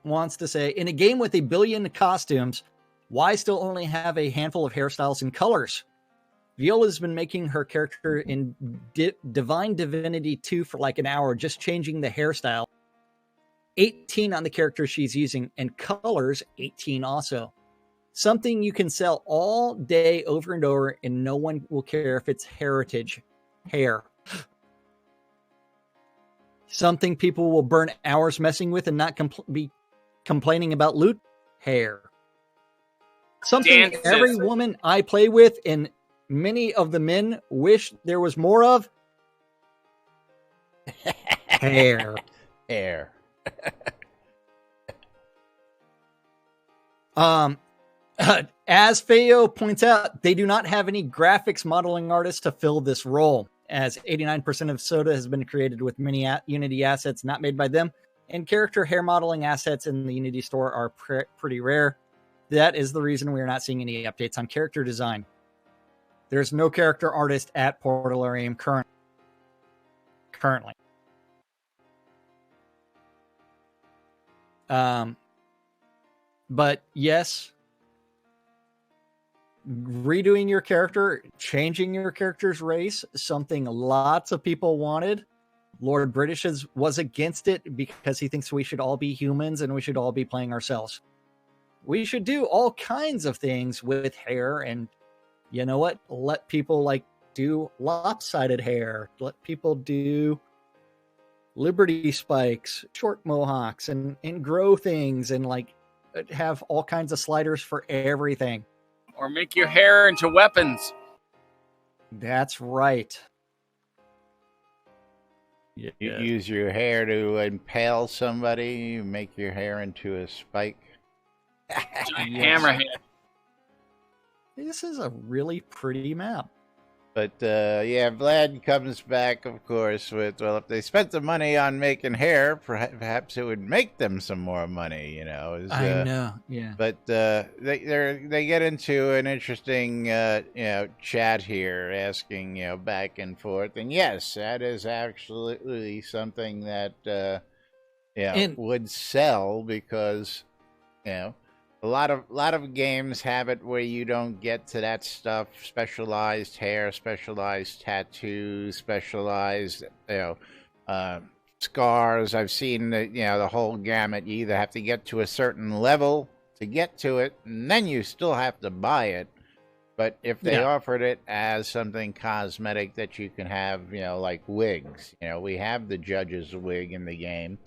wants to say, in a game with 1 billion costumes, why still only have a handful of hairstyles and colors? Viola's been making her character in Divine Divinity 2 for like an hour, just changing the hairstyle. 18 on the character she's using, and colors 18 also. Something you can sell all day over and over, and no one will care if it's heritage hair. Something people will burn hours messing with and not be complaining about loot hair. Something Dances. every woman I play with and many of the men wish there was more of hair. Hair. As Feo points out, they do not have any graphics modeling artists to fill this role, as 89% of Soda has been created with many Unity assets not made by them, and character hair modeling assets in the Unity store are pretty rare. That is the reason we are not seeing any updates on character design. There's no character artist at Portalarium currently. But yes, redoing your character, changing your character's race, something lots of people wanted. Lord British was against it because he thinks we should all be humans and we should all be playing ourselves. We should do all kinds of things with hair, and you know what? Let people do lopsided hair. Let people do Liberty spikes, short mohawks, and grow things, and have all kinds of sliders for everything. Or make your hair into weapons. That's right. You use your hair to impale somebody. You make your hair into a spike. Giant Yes. hammerhead. This is a really pretty map. But yeah, Vlad comes back, of course, with, well, if they spent the money on making hair, perhaps it would make them some more money, I know, yeah. But they get into an interesting chat here, asking back and forth, and yes, that is absolutely something that would sell, because a lot of games have it where you don't get to that stuff: specialized hair, specialized tattoos, specialized scars. I've seen the whole gamut. You either have to get to a certain level to get to it, and then you still have to buy it. But if they offered it as something cosmetic that you can have, like wigs, we have the judge's wig in the game,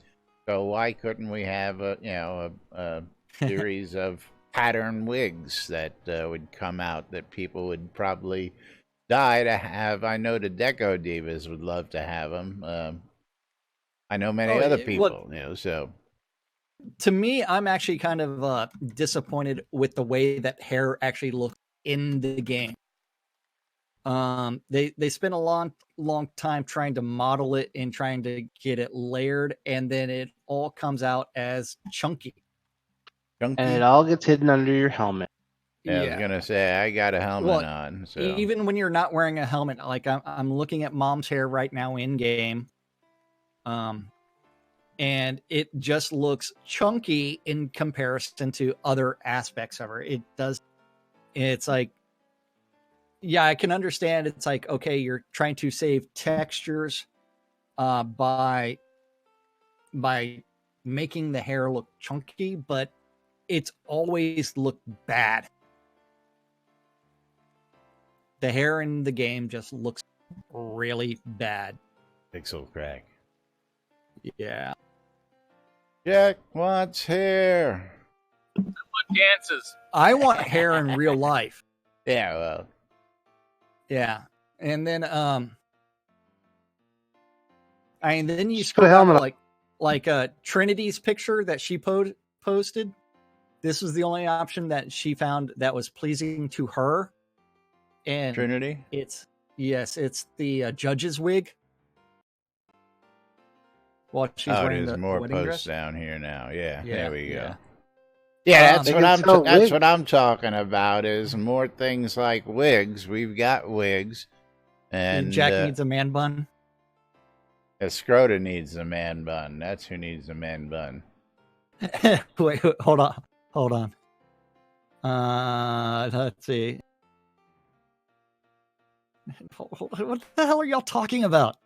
so why couldn't we have a series of pattern wigs that would come out that people would probably die to have? I know the Deco Divas would love to have them. I know many other people, so. To me, I'm actually kind of disappointed with the way that hair actually looks in the game. They spent a long time trying to model it and trying to get it layered, and then it all comes out as chunky. And it all gets hidden under your helmet. I was gonna say I got a helmet on. So even when you're not wearing a helmet, like I'm looking at Mom's hair right now in game, and it just looks chunky in comparison to other aspects of her. It does. It's like, yeah, I can understand. It's like, okay, you're trying to save textures by making the hair look chunky, but it's always looked bad. The hair in the game just looks really bad. pixel crack. Yeah. Jack wants hair. What dances? I want hair in real life. Yeah, well, Yeah. And then then you Just scroll put a helmet down like Trinity's picture that she posted. This was the only option that she found that was pleasing to her. And Trinity. it's the judge's wig. Well, she's wearing there's the more wedding posts dress. down here now. Yeah, Yeah, there we go. yeah. Yeah, that's They what can I'm. sell That's wigs. what I'm talking about. Is more things like wigs. We've got wigs, and Jack needs a man bun. Escrota needs a man bun. That's who needs a man bun. wait, hold on. Let's see. What the hell are y'all talking about?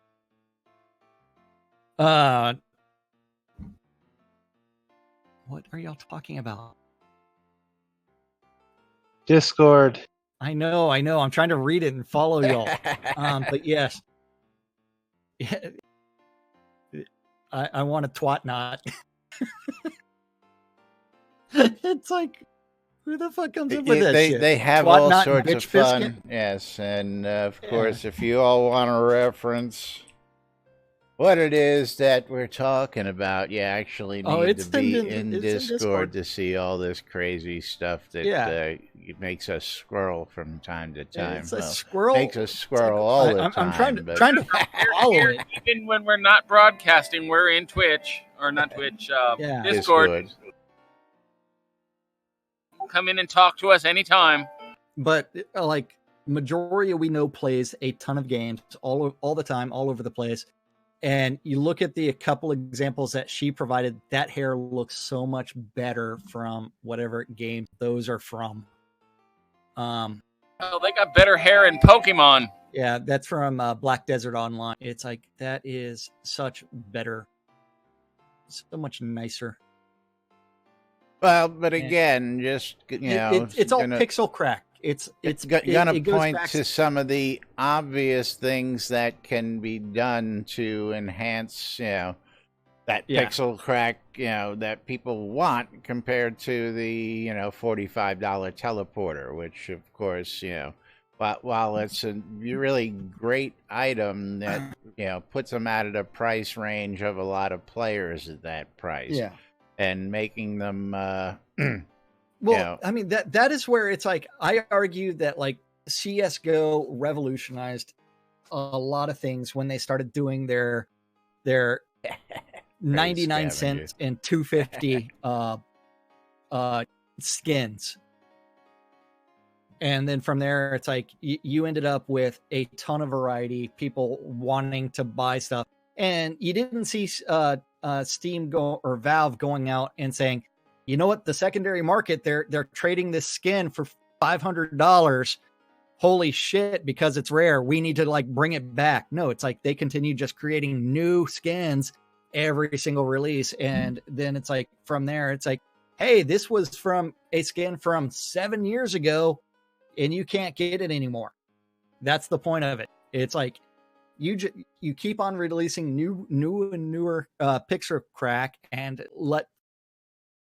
What are y'all talking about? Discord. I know. I'm trying to read it and follow y'all. But yes. Yeah. I want a twat knot. It's like, who the fuck comes up with that shit? They have Twat all knot and sorts of bitch fun. biscuit? Yes, and of course, if you all want to reference what it is that we're talking about, you actually need to be in Discord to see all this crazy stuff that it makes us squirrel from time to time. It's a squirrel. Makes us squirrel all the time. I'm trying to follow it. Even when we're not broadcasting, we're in Twitch or not Twitch. Discord. Come in and talk to us anytime. But like majority we know plays a ton of games all the time, all over the place. And you look at a couple examples that she provided, that hair looks so much better from whatever game those are from. Oh, they got better hair in Pokemon. Yeah, that's from Black Desert Online. It's like, that is such better, so much nicer. Well, but again, just it's all pixel crack. It's gonna point to some of the obvious things that can be done to enhance, that pixel crack, that people want compared to the, $45 teleporter, which of course, while it's a really great item that, puts them at a price range of a lot of players at that price. Yeah. And making them, well, I mean, that is where it's like, I argue that like CSGO revolutionized a lot of things when they started doing their 99 cents and 250 skins. And then from there, it's like you ended up with a ton of variety, people wanting to buy stuff. And you didn't see Steam or Valve going out and saying, you know what, the secondary market, they're trading this skin for $500. Holy shit, because it's rare. We need to like bring it back. No, it's like they continue just creating new skins every single release. And then it's like from there, it's like, hey, this was from a skin from 7 years ago and you can't get it anymore. That's the point of it. It's like you keep on releasing new and newer picture crack, and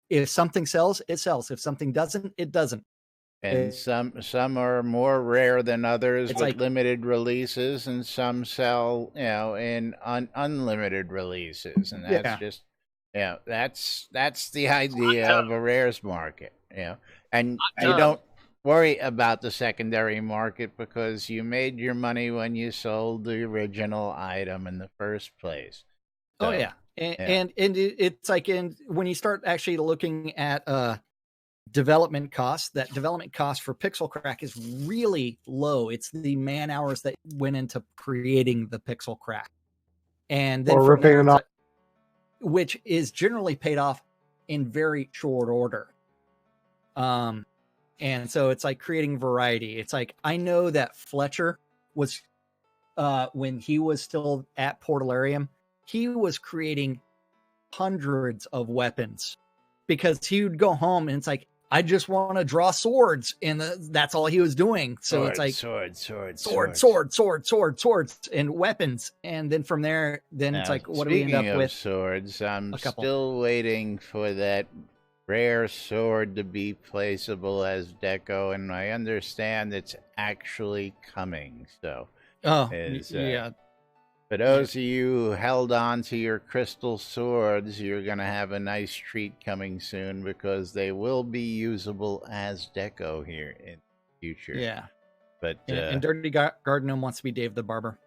if something sells, it sells. If something doesn't, it doesn't. And some are more rare than others with limited releases, and some sell, in unlimited releases, and that's just, that's the idea of a rares market, and you don't worry about the secondary market because you made your money when you sold the original item in the first place. So, and it's like when you start actually looking at development cost. That development cost for Pixel Crack is really low. It's the man hours that went into creating the Pixel Crack. And then Or from there, ripping it off. which is generally paid off in very short order. And so it's like creating variety. It's like, I know that Fletcher was, when he was still at Portalarium, he was creating hundreds of weapons because he would go home and it's like, I just want to draw swords. And that's all he was doing. So it's like swords and weapons. And then from there, then it's like, what do we end up with? Swords, I'm still waiting for that rare sword to be placeable as deco, and I understand it's actually coming. So, yeah. For those of you who held on to your crystal swords, you're going to have a nice treat coming soon because they will be usable as deco here in the future. Yeah. But and Dirty Garden Gnome wants to be Dave the Barber.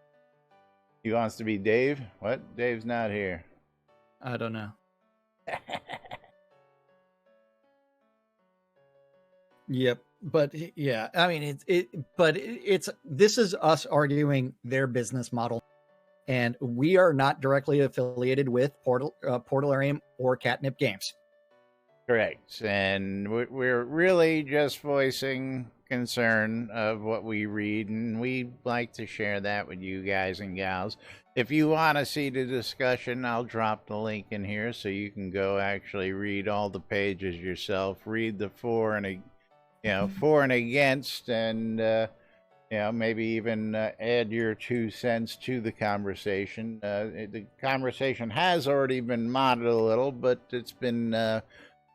He wants to be Dave? What? Dave's not here. I don't know. Yep. But yeah, I mean, this is us arguing their business model. And we are not directly affiliated with Portalarium or Catnip Games. Correct. And we're really just voicing concern of what we read, and we'd like to share that with you guys and gals. If you want to see the discussion, I'll drop the link in here so you can go actually read all the pages yourself, read the for and against, and maybe even add your 2 cents to the conversation. The conversation has already been modded a little, but it's been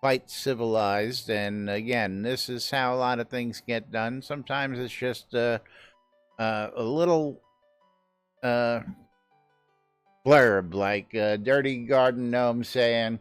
quite civilized. And again, this is how a lot of things get done. Sometimes it's just a little blurb, like Dirty Garden Gnome saying,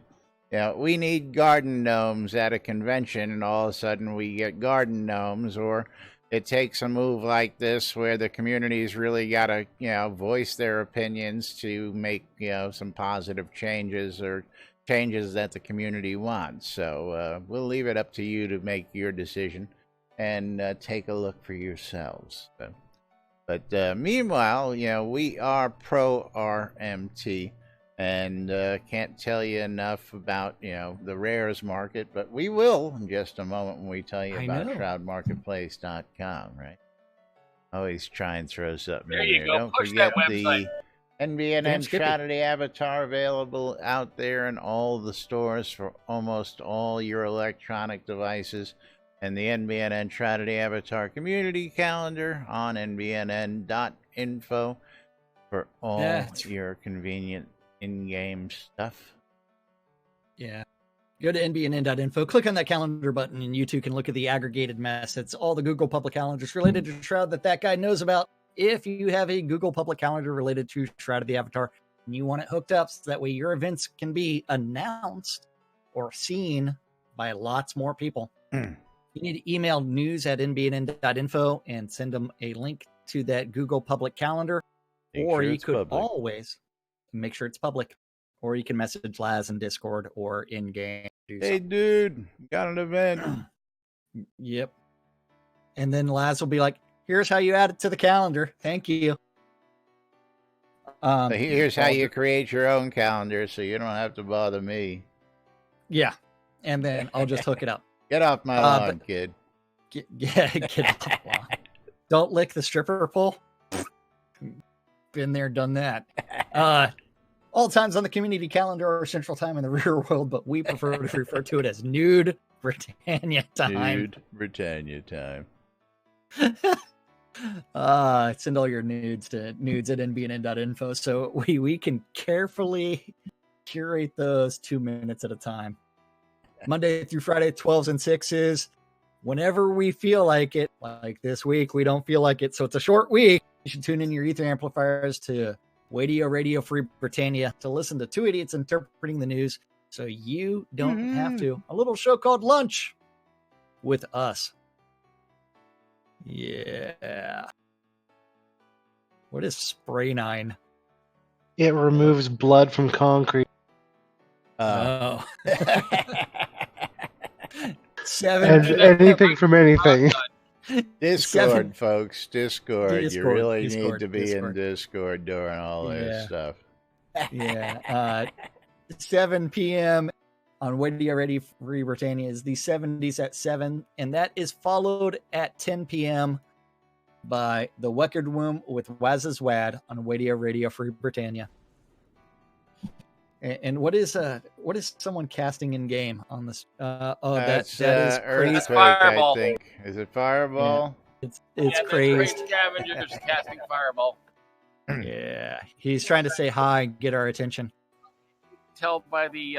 we need garden gnomes at a convention, and all of a sudden we get garden gnomes. Or it takes a move like this where the community's really got to, voice their opinions to make, some positive changes or changes that the community wants. So we'll leave it up to you to make your decision and take a look for yourselves. But meanwhile, we are pro RMT. And can't tell you enough about, the rares market, but we will in just a moment when we tell you about shroudmarketplace.com, right? Always try and throw something in there. Don't forget the NBNN Shrouded Avatar available out there in all the stores for almost all your electronic devices, and the NBNN Shrouded Avatar community calendar on nbnn.info for all your convenient in-game stuff. Yeah. Go to nbnn.info, click on that calendar button, and you too can look at the aggregated mess. It's all the Google public calendars related to Shroud that guy knows about. If you have a Google public calendar related to Shroud of the Avatar and you want it hooked up so that way your events can be announced or seen by lots more people, you need to email news@nbnn.info and send them a link to that Google public calendar. Or you could always make sure it's public, or you can message Laz in Discord or in game. Hey, dude, got an event. Yep. And then Laz will be like, here's how you add it to the calendar. Thank you. Here's how you create your own calendar so you don't have to bother me. Yeah. And then I'll just hook it up. Get off my lawn, kid. Get off the lawn. Don't lick the stripper pole. Been there, done that. All times on the community calendar are Central Time in the real world, but we prefer to refer to it as Nude Britannia Time. Nude Britannia Time. Send all your nudes to nudes@nbnn.info so we can carefully curate those 2 minutes at a time. Monday through Friday, 12s and 6s. Whenever we feel like it, like this week, we don't feel like it, so it's a short week. You should tune in your ether amplifiers to Radio Free Britannia to listen to two idiots interpreting the news so you don't have to. A little show called Lunch with us. Yeah. What is Spray 9? It removes blood from concrete. And anything from anything. Discord, folks. Discord. You Discord, really Discord, need to be Discord. in Discord during all this Yeah. stuff. Yeah. 7 p.m. on Radio Free Britannia is the 70s at 7, and that is followed at 10 p.m. by the Weckerd Womb with Waz's Wad on Radio Free Britannia. And what is someone casting in game on this? That's that is crazy. Earthquake, Fireball. I think. Is it Fireball? It's That's crazed. Great Scavengers casting Fireball. Yeah, he's trying to say hi, get our attention. Tell by the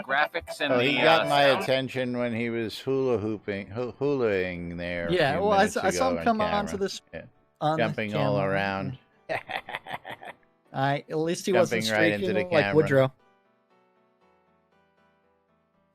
graphics and He the got my sound. attention when he was hulaing there. Yeah, well, I saw him come onto this, jumping all around. At least he Jumping wasn't right streaking into the like camera. Woodrow.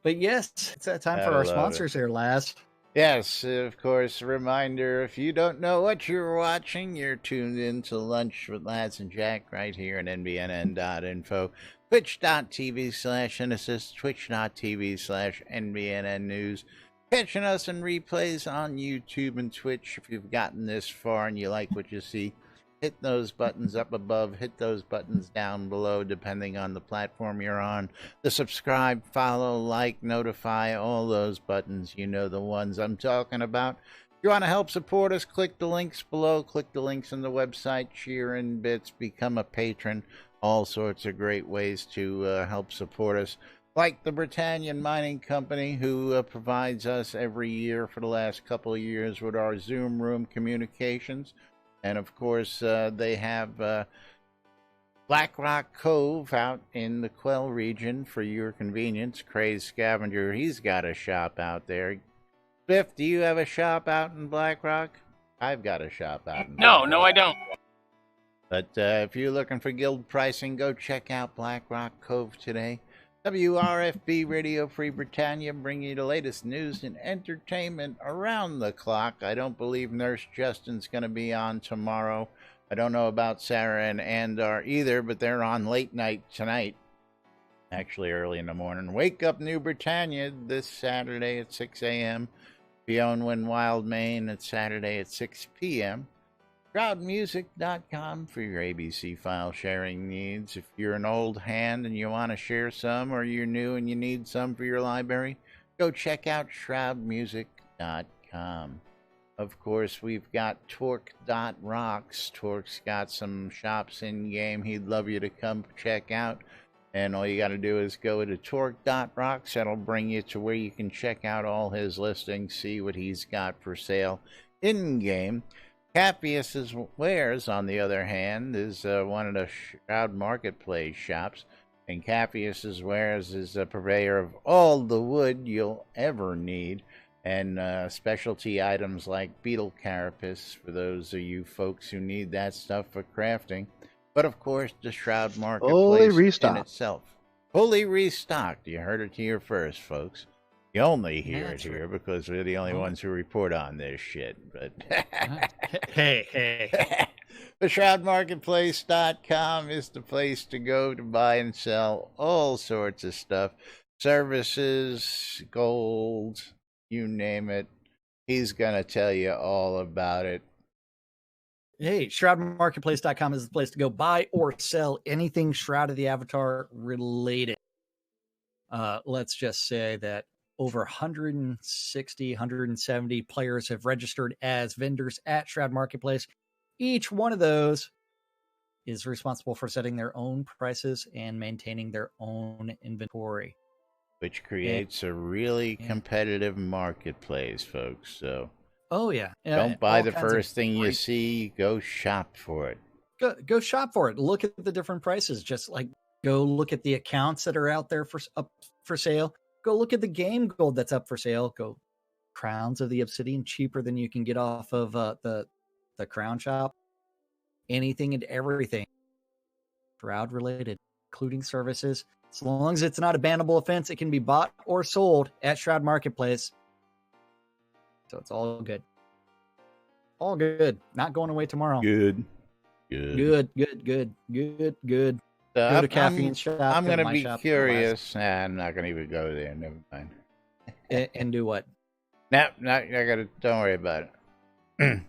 But yes, it's that time for I our love sponsors here, Laz. Yes, of course. A reminder, if you don't know what you're watching, you're tuned in to Lunch with Laz and Jack right here at NBNN.info, twitch.tv/Genesis, twitch.tv/NBNN News. Catching us in replays on YouTube and Twitch. If you've gotten this far and you like what you see, hit those buttons up above, hit those buttons down below, depending on the platform you're on. The subscribe, follow, like, notify, all those buttons, you know the ones I'm talking about. If you want to help support us, click the links below, click the links on the website, cheer in bits, become a patron, all sorts of great ways to help support us. Like the Britannian Mining Company, who provides us every year for the last couple of years with our Zoom room communications. And, of course, they have Black Rock Cove out in the Quell region for your convenience. Crazed Scavenger, he's got a shop out there. Biff, do you have a shop out in Black Rock? I've got a shop out in Black No, Rock. I don't. But if you're looking for guild pricing, go check out Black Rock Cove today. WRFB Radio Free Britannia, bringing you the latest news and entertainment around the clock. I don't believe Nurse Justin's going to be on tomorrow. I don't know about Sarah and Andar either, but they're on late night tonight. Actually, early in the morning. Wake Up New Britannia this Saturday at 6 a.m. Beyond Wild, Maine, it's Saturday at 6 p.m. Shroudmusic.com for your ABC file sharing needs. If you're an old hand and you want to share some, or you're new and you need some for your library, go check out shroudmusic.com. Of course, we've got Torque.rocks. Torque's got some shops in game he'd love you to come check out. And all you got to do is go to Torque.rocks. That'll bring you to where you can check out all his listings, see what he's got for sale in game. Cappius's Wares, on the other hand, is one of the Shroud Marketplace shops, and Cappius's Wares is a purveyor of all the wood you'll ever need, and specialty items like beetle carapace for those of you folks who need that stuff for crafting. But of course, the Shroud Marketplace in itself. Fully restocked. You heard it here first, folks. You only hear it here because we're the only ones who report on this shit. But hey. The ShroudMarketplace.com is the place to go to buy and sell all sorts of stuff. Services, gold, you name it. He's going to tell you all about it. Hey, ShroudMarketplace.com is the place to go buy or sell anything Shroud of the Avatar related. Let's just say that over 160, 170 players have registered as vendors at Shroud Marketplace. Each one of those is responsible for setting their own prices and maintaining their own inventory. Which creates a really competitive marketplace, folks. So, don't buy the first thing you see. Go shop for it. Go shop for it. Look at the different prices. Just like go look at the accounts that are out there up for sale. Go look at the game gold that's up for sale. Go Crowns of the Obsidian, cheaper than you can get off of the Crown Shop. Anything and everything Shroud related, including services. As long as it's not a bannable offense, it can be bought or sold at Shroud Marketplace. So it's all good. All good. Not going away tomorrow. Good. Go to Caffeine Shop. I'm going to be shop, curious. I'm not going to even go there. Never mind. And do what? No, I gotta. Don't worry about it.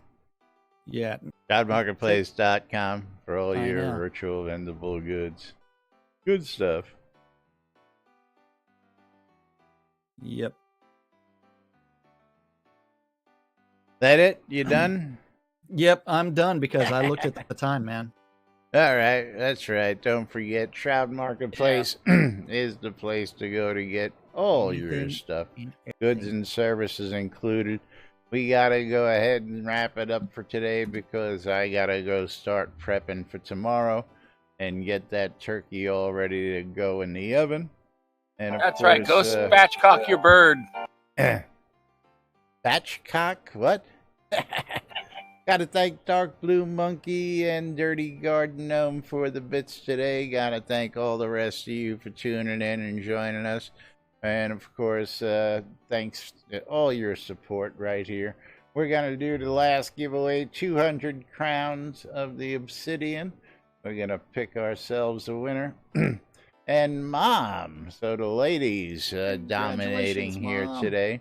Yeah. ShroudMarketplace.com for all I your know. virtual vendable goods. Good stuff. Yep. That it? You done? Yep, I'm done because I looked at the time, man. All right, that's right. Don't forget, Shroud Marketplace is the place to go to get all your Anything stuff, and goods everything. and services included. We gotta go ahead and wrap it up for today because I gotta go start prepping for tomorrow and get that turkey all ready to go in the oven. And of That's course, right. Go spatchcock your bird. Batchcock? What? Gotta thank Dark Blue Monkey and Dirty Garden Gnome for the bits today. Gotta thank all the rest of you for tuning in and joining us. And of course, thanks to all your support right here. We're gonna do the last giveaway, 200 crowns of the obsidian. We're gonna pick ourselves a winner. And Mom, so the ladies dominating here Mom. today.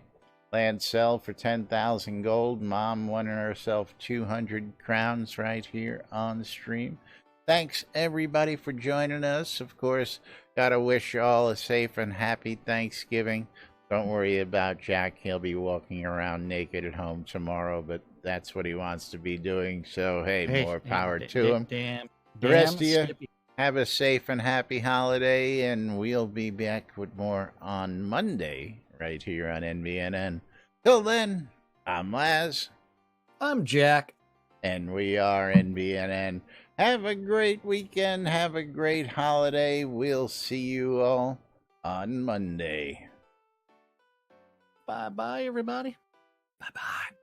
Land sell for 10,000 gold. Mom won herself 200 crowns right here on the stream. Thanks everybody for joining us. Of course, gotta wish you all a safe and happy Thanksgiving. Don't worry about Jack. He'll be walking around naked at home tomorrow, but that's what he wants to be doing. So, hey, more power to him. The rest of you, have a safe and happy holiday, and we'll be back with more on Monday right here on NBNN. Till then, I'm Laz. I'm Jack. And we are NBNN. Have a great weekend. Have a great holiday. We'll see you all on Monday. Bye-bye, everybody. Bye-bye.